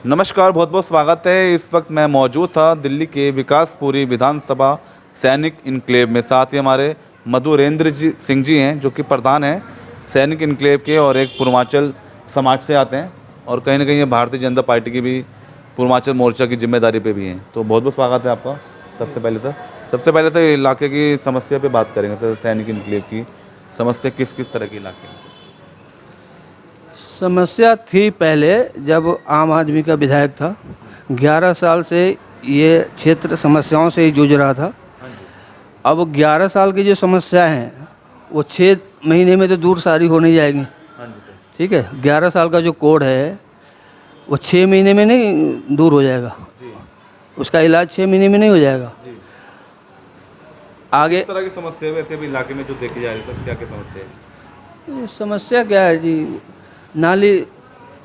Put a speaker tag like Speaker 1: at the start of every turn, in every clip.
Speaker 1: नमस्कार, बहुत बहुत स्वागत है। इस वक्त मैं मौजूद था दिल्ली के विकासपुरी विधानसभा सैनिक इनक्लेव में। साथ ही हमारे मधुरेंद्र सिंह जी हैं जो कि प्रधान हैं सैनिक इनक्लेव के और एक पूर्वांचल समाज से आते हैं और कहीं ना कहीं ये भारतीय जनता पार्टी की भी पूर्वांचल मोर्चा की जिम्मेदारी पे भी हैं। तो बहुत बहुत स्वागत है आपका। सबसे पहले तो इलाके की समस्या पे बात करेंगे सर। सैनिक इनक्लेव की समस्या किस किस तरह की इलाके में?
Speaker 2: समस्या थी पहले जब आम आदमी का विधायक था। 11 साल से ये क्षेत्र समस्याओं से ही जूझ रहा था। अब 11 साल की जो समस्या हैं वो 6 महीने में तो दूर सारी हो नहीं जाएगी। ठीक है, 11 साल का जो कोड है वो 6 महीने में नहीं दूर हो जाएगा। उसका इलाज 6 महीने में नहीं हो जाएगा। आगे
Speaker 1: किस तरह की समस्या है वैसे भी इलाके में जो देखी जा रही है? क्या क्या समस्या है?
Speaker 2: समस्या क्या है जी, नाली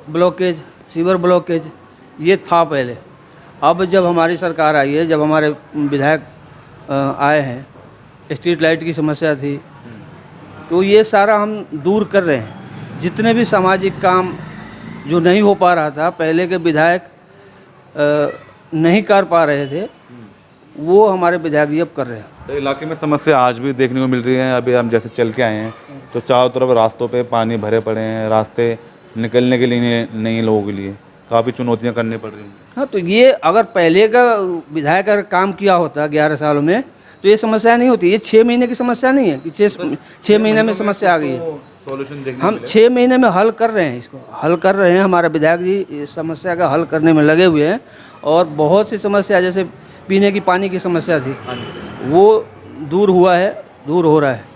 Speaker 2: ब्लॉकेज, सीवर ब्लॉकेज ये था पहले। अब जब हमारी सरकार आई है, जब हमारे विधायक आए हैं, स्ट्रीट लाइट की समस्या थी तो ये सारा हम दूर कर रहे हैं। जितने भी सामाजिक काम जो नहीं हो पा रहा था, पहले के विधायक नहीं कर पा रहे थे, वो हमारे विधायक जी अब कर रहे हैं।
Speaker 1: तो इलाके में समस्या आज भी देखने को मिल रही है। अभी हम जैसे चल के आए हैं तो चारों तरफ रास्तों पे पानी भरे पड़े हैं, रास्ते निकलने के लिए नहीं, लोगों के लिए काफ़ी चुनौतियां करनी पड़ रही हैं।
Speaker 2: हाँ, तो ये अगर पहले का विधायक अगर काम किया होता 11 सालों में तो ये समस्या नहीं होती। ये 6 महीने की समस्या नहीं है कि 6 महीने में समस्या आ गई है।
Speaker 1: सॉल्यूशन देखने
Speaker 2: हम 6 महीने में हल कर रहे हैं, इसको हल कर रहे हैं। हमारे विधायक जी इस समस्या का हल करने में लगे हुए हैं। और बहुत सी समस्या, जैसे पीने की पानी की समस्या थी, वो दूर हुआ है, दूर हो रहा है।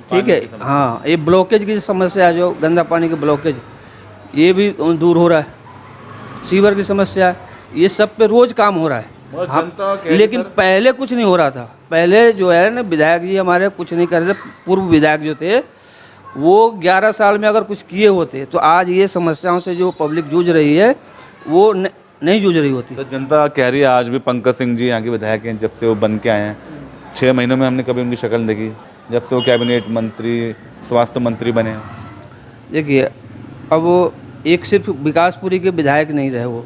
Speaker 2: ठीक है, हाँ, ये ब्लॉकेज की समस्या है, जो गंदा पानी के ब्लॉकेज, ये भी दूर हो रहा है। सीवर की समस्या, ये सब पे रोज काम हो रहा है। लेकिन पहले कुछ नहीं हो रहा था। पहले जो है ना, विधायक जी हमारे कुछ नहीं कर रहे थे। पूर्व विधायक जो थे वो 11 साल में अगर कुछ किए होते तो आज ये समस्याओं से जो पब्लिक जूझ रही है वो नहीं जूझ रही होती।
Speaker 1: तो जनता कह रही है आज भी पंकज सिंह जी यहाँ के विधायक हैं, जब से वो बन के आए हैं 6 महीनों में हमने कभी उनकी शक्ल नहीं देखी, जब से वो कैबिनेट मंत्री, स्वास्थ्य मंत्री बने हैं।
Speaker 2: देखिए, अब वो एक सिर्फ विकासपुरी के विधायक नहीं रहे, वो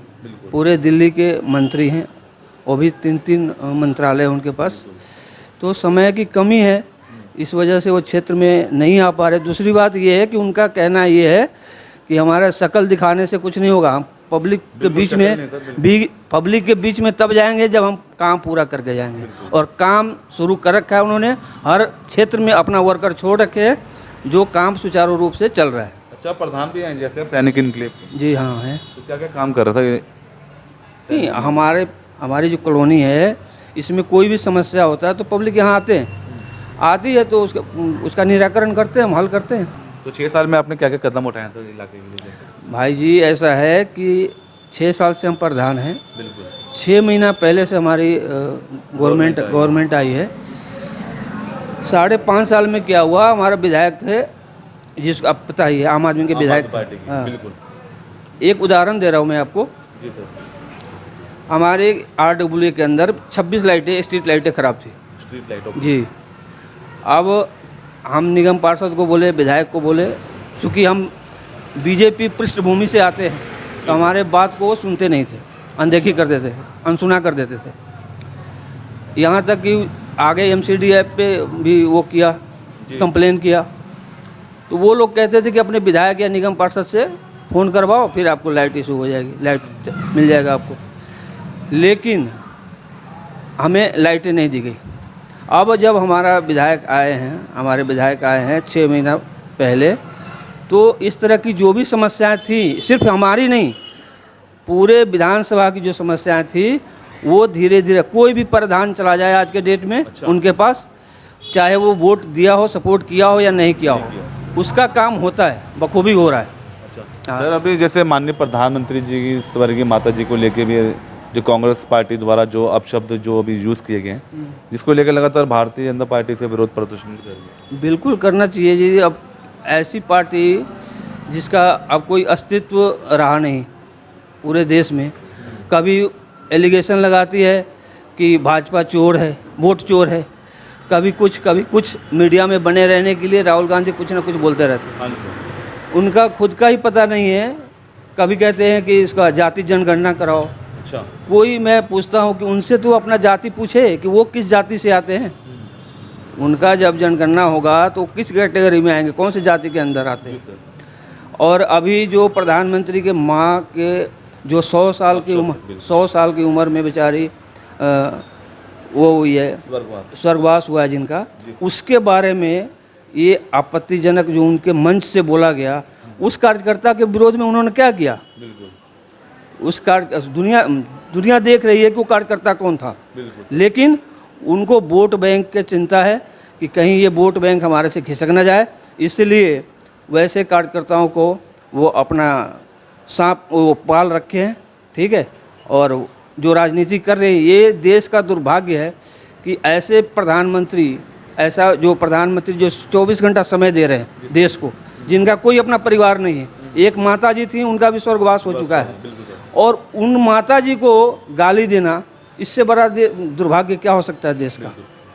Speaker 2: पूरे दिल्ली के मंत्री हैं। वो भी 3-3 मंत्रालय हैं उनके पास। तो समय की कमी है, इस वजह से वो क्षेत्र में नहीं आ पा रहे। दूसरी बात ये है कि उनका कहना ये है कि हमारा शक्ल दिखाने से कुछ नहीं होगा। हम पब्लिक के बीच में तब जाएंगे जब हम काम पूरा करके जाएंगे। और काम शुरू कर रखा है उन्होंने। हर क्षेत्र में अपना वर्कर छोड़ रखे हैं, जो काम सुचारू रूप से चल रहा है।
Speaker 1: अच्छा, प्रधान भी हैं जैसे सैनिक इनक्लेव?
Speaker 2: जी हाँ, है।
Speaker 1: तो क्या क्या काम कर रहा था ये?
Speaker 2: नहीं, हमारी जो कॉलोनी है, इसमें कोई भी समस्या होता है तो पब्लिक यहाँ आती है तो उसका निराकरण करते हैं, हम हल करते हैं।
Speaker 1: तो 6 साल में आपने क्या क्या कदम उठाए थे इलाके के लिए?
Speaker 2: भाई जी, ऐसा है कि 6 साल से हम प्रधान हैं।
Speaker 1: बिल्कुल।
Speaker 2: 6 महीना पहले से हमारी गवर्नमेंट आई है। 5.5 साल में क्या हुआ, हमारे विधायक थे, जिसको आप पता ही है, आम आदमी के विधायक थे। हाँ।
Speaker 1: बिल्कुल।
Speaker 2: एक उदाहरण दे रहा हूँ मैं आपको।
Speaker 1: जी सर।
Speaker 2: हमारे RWA के अंदर 26 लाइटें, स्ट्रीट लाइटें ख़राब थी।
Speaker 1: स्ट्रीट लाइटों
Speaker 2: जी। अब हम निगम पार्षद को बोले, विधायक को बोले, चूँकि हम बीजेपी पृष्ठभूमि से आते हैं तो हमारे बात को वो सुनते नहीं थे, अनदेखी कर देते थे, अनसुना कर देते थे। यहाँ तक कि आगे MCDF पे भी वो किया, कंप्लेन किया। तो वो लोग कहते थे कि अपने विधायक या निगम पार्षद से फ़ोन करवाओ, फिर आपको लाइट इशू हो जाएगी, लाइट मिल जाएगा आपको। लेकिन हमें लाइटें नहीं दी गई। अब जब हमारे विधायक आए हैं 6 महीना पहले, तो इस तरह की जो भी समस्याएं थी, सिर्फ हमारी नहीं, पूरे विधानसभा की जो समस्याएं थी, वो धीरे धीरे, कोई भी प्रधान चला जाए आज के डेट में, उनके पास, चाहे वो वोट दिया हो, सपोर्ट किया हो या नहीं किया हो, उसका काम होता है, बखूबी हो रहा है।
Speaker 1: अच्छा सर, अभी जैसे माननीय प्रधानमंत्री जी की स्वर्गीय माता जी को लेके भी जो कांग्रेस पार्टी द्वारा जो अपशब्द जो अभी यूज़ किए गए हैं, जिसको लेकर लगातार भारतीय जनता पार्टी से विरोध प्रदर्शन कर रही है।
Speaker 2: बिल्कुल करना चाहिए जी। अब ऐसी पार्टी जिसका अब कोई अस्तित्व रहा नहीं पूरे देश में, कभी एलिगेशन लगाती है कि भाजपा चोर है, वोट चोर है, कभी कुछ मीडिया में बने रहने के लिए राहुल गांधी कुछ ना कुछ बोलते रहते हैं। उनका खुद का ही पता नहीं है कभी कहते हैं कि इसका जाति जनगणना कराओ।
Speaker 1: अच्छा।
Speaker 2: कोई मैं पूछता हूँ कि उनसे तो अपना जाति पूछे कि वो किस जाति से आते हैं। उनका जब जनगणना होगा तो किस कैटेगरी में आएंगे, कौन सी जाति के अंदर आते हैं। और अभी जो प्रधानमंत्री के माँ के जो 100 साल की उम्र में बेचारी वो हुई है, स्वर्गवास हुआ है जिनका, उसके बारे में ये आपत्तिजनक जो उनके मंच से बोला गया, उस कार्यकर्ता के विरोध में उन्होंने क्या किया। उस कार्य दुनिया देख रही है कि वो कार्यकर्ता कौन था। लेकिन उनको वोट बैंक की चिंता है कि कहीं ये वोट बैंक हमारे से खिसक न जाए, इसलिए वैसे कार्यकर्ताओं को वो अपना सांप वो पाल रखे हैं। ठीक है। और जो राजनीति कर रहे हैं, ये देश का दुर्भाग्य है कि ऐसे प्रधानमंत्री, ऐसा जो प्रधानमंत्री जो 24 घंटा समय दे रहे हैं देश को, जिनका कोई अपना परिवार नहीं है। एक माता जी थी, उनका भी स्वर्गवास हो चुका है, और उन माता जी को गाली देना, इससे बड़ा दुर्भाग्य क्या हो सकता है देश का।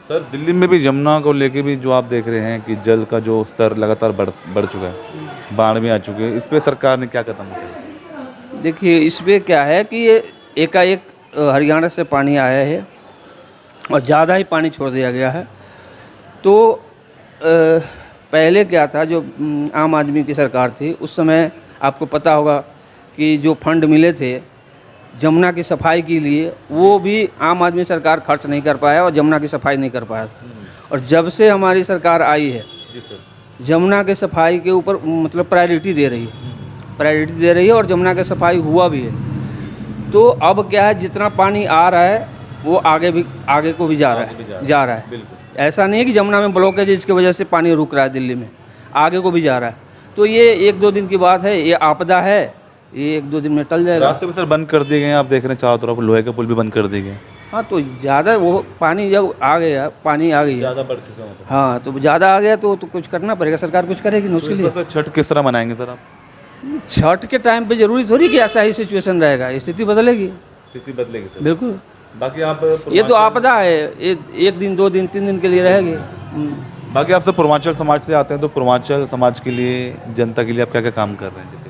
Speaker 1: सर, दिल्ली में भी यमुना को लेके भी जो आप देख रहे हैं कि जल का जो स्तर लगातार बढ़ चुका है, बाढ़ भी आ चुकी है, इस पर सरकार ने क्या कदम उठाया?
Speaker 2: देखिए, इस पर क्या है कि ये एकाएक हरियाणा से पानी आया है और ज़्यादा ही पानी छोड़ दिया गया है। तो पहले क्या था, जो आम आदमी की सरकार थी, उस समय आपको पता होगा कि जो फंड मिले थे जमुना की सफाई के लिए, वो भी आम आदमी सरकार खर्च नहीं कर पाया और जमुना की सफाई नहीं कर पाया था। और जब से हमारी सरकार आई है, जमुना के सफाई के ऊपर मतलब प्रायोरिटी दे रही है और जमुना की सफाई हुआ भी है। तो अब क्या है, जितना पानी आ रहा है वो आगे को भी जा रहा है। ऐसा नहीं है कि जमुना में ब्लॉकेज है जिसकी वजह से पानी रुक रहा है, दिल्ली में आगे को भी जा रहा है। तो ये 1-2 दिन की बात है, ये आपदा है, ये 1-2 दिन में टल जाएगा।
Speaker 1: रास्ते भी सर बंद कर दिए गए हैं, आप देख रहे हैं चारों तरफ लोहे के पुल भी बंद कर दिए गए।
Speaker 2: हाँ, तो ज़्यादा वो पानी जब आ गया, पानी आ गई है,
Speaker 1: ज़्यादा बढ़ चुका है।
Speaker 2: हाँ, तो ज़्यादा आ गया तो कुछ करना पड़ेगा, सरकार कुछ करेगी ना उसके लिए।
Speaker 1: तो छठ किस तरह मनाएंगे सर आप?
Speaker 2: छठ के टाइम पे जरूरी थोड़ी कि ऐसा ही सिचुएशन रहेगा, स्थिति बदलेगी।
Speaker 1: स्थिति बदलेगी सर।
Speaker 2: बिल्कुल।
Speaker 1: बाकी आप
Speaker 2: ये तो आपदा है, 1 दिन 2 दिन 3 दिन के लिए रहेगी।
Speaker 1: बाकी आप सब पूर्वांचल समाज से आते हैं, तो पूर्वांचल समाज के लिए, जनता के लिए आप क्या क्या काम कर रहे हैं?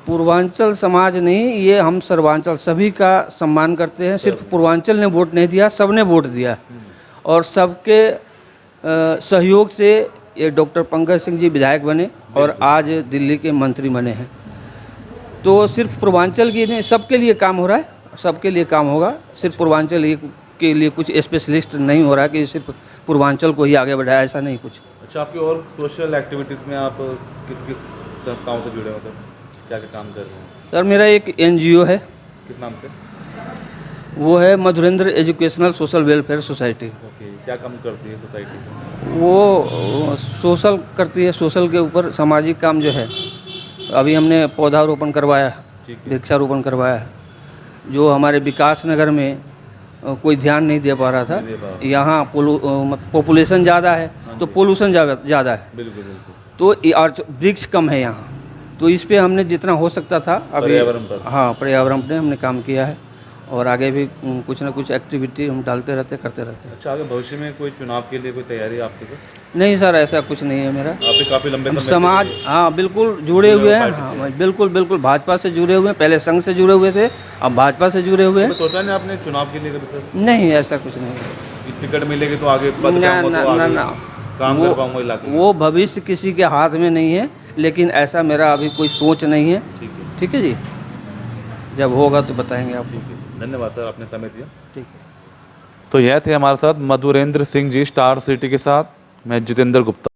Speaker 2: पूर्वांचल समाज नहीं, ये हम सर्वांचल सभी का सम्मान करते हैं। सिर्फ पूर्वांचल ने वोट नहीं दिया, सबने वोट दिया, और सबके सहयोग से ये डॉक्टर पंकज सिंह जी विधायक बने और आज दिल्ली के मंत्री बने हैं। तो सिर्फ पूर्वांचल की नहीं, सबके लिए काम हो रहा है, सबके लिए काम होगा। सिर्फ पूर्वांचल के लिए कुछ स्पेशलिस्ट नहीं हो रहा है कि सिर्फ पूर्वांचल को ही आगे बढ़ाया, ऐसा नहीं कुछ। अच्छा,
Speaker 1: आपकी और सोशल एक्टिविटीज़ में आप किस किस संस्थाओं से जुड़े, मतलब क्या क्या काम कर रहे हैं?
Speaker 2: सर, मेरा एक NGO है।
Speaker 1: किस नाम से?
Speaker 2: वो है Madhurendra educational social welfare society.
Speaker 1: Okay, क्या काम करती है सोसाइटी?
Speaker 2: वो सोशल करती है, सोशल के ऊपर सामाजिक काम जो है। अभी हमने पौधारोपण करवाया, वृक्षारोपण करवाया है। जो हमारे विकास नगर में कोई ध्यान नहीं दे पा रहा था, यहाँ पॉपुलेशन ज़्यादा है तो पोल्यूशन ज़्यादा है।
Speaker 1: बिल्कुल।
Speaker 2: तो और वृक्ष कम है यहाँ, तो इस पे हमने जितना हो सकता था अभी, हाँ, पर्यावरण पे हमने काम किया है, और आगे भी कुछ ना कुछ एक्टिविटी हम डालते रहते, करते रहते हैं।
Speaker 1: अच्छा, आगे भविष्य में कोई चुनाव के लिए कोई तैयारी आपके पास?
Speaker 2: नहीं सर, ऐसा कुछ नहीं है मेरा।
Speaker 1: आप भी काफ़ी लंबे समय
Speaker 2: समाज, हाँ, बिल्कुल जुड़े हुए हैं। हाँ, बिल्कुल भाजपा से जुड़े हुए हैं। पहले संघ से जुड़े हुए थे, अब भाजपा से जुड़े हुए हैं।
Speaker 1: सोचा नहीं आपने चुनाव के लिए कभी सर?
Speaker 2: नहीं, ऐसा कुछ नहीं है।
Speaker 1: टिकट मिलेगी तो आगे
Speaker 2: ना,
Speaker 1: काम कर पाऊंगा इलाके में।
Speaker 2: वो भविष्य किसी के हाथ में नहीं है, लेकिन ऐसा मेरा अभी कोई सोच नहीं है। ठीक है जी, जब होगा तो बताएंगे आपको।
Speaker 1: धन्यवाद सर, आपने समय दिया।
Speaker 2: ठीक है।
Speaker 1: तो यह थे हमारे साथ मधुरेंद्र सिंह जी, स्टार सिटी के साथ। मैं जितेंद्र गुप्ता।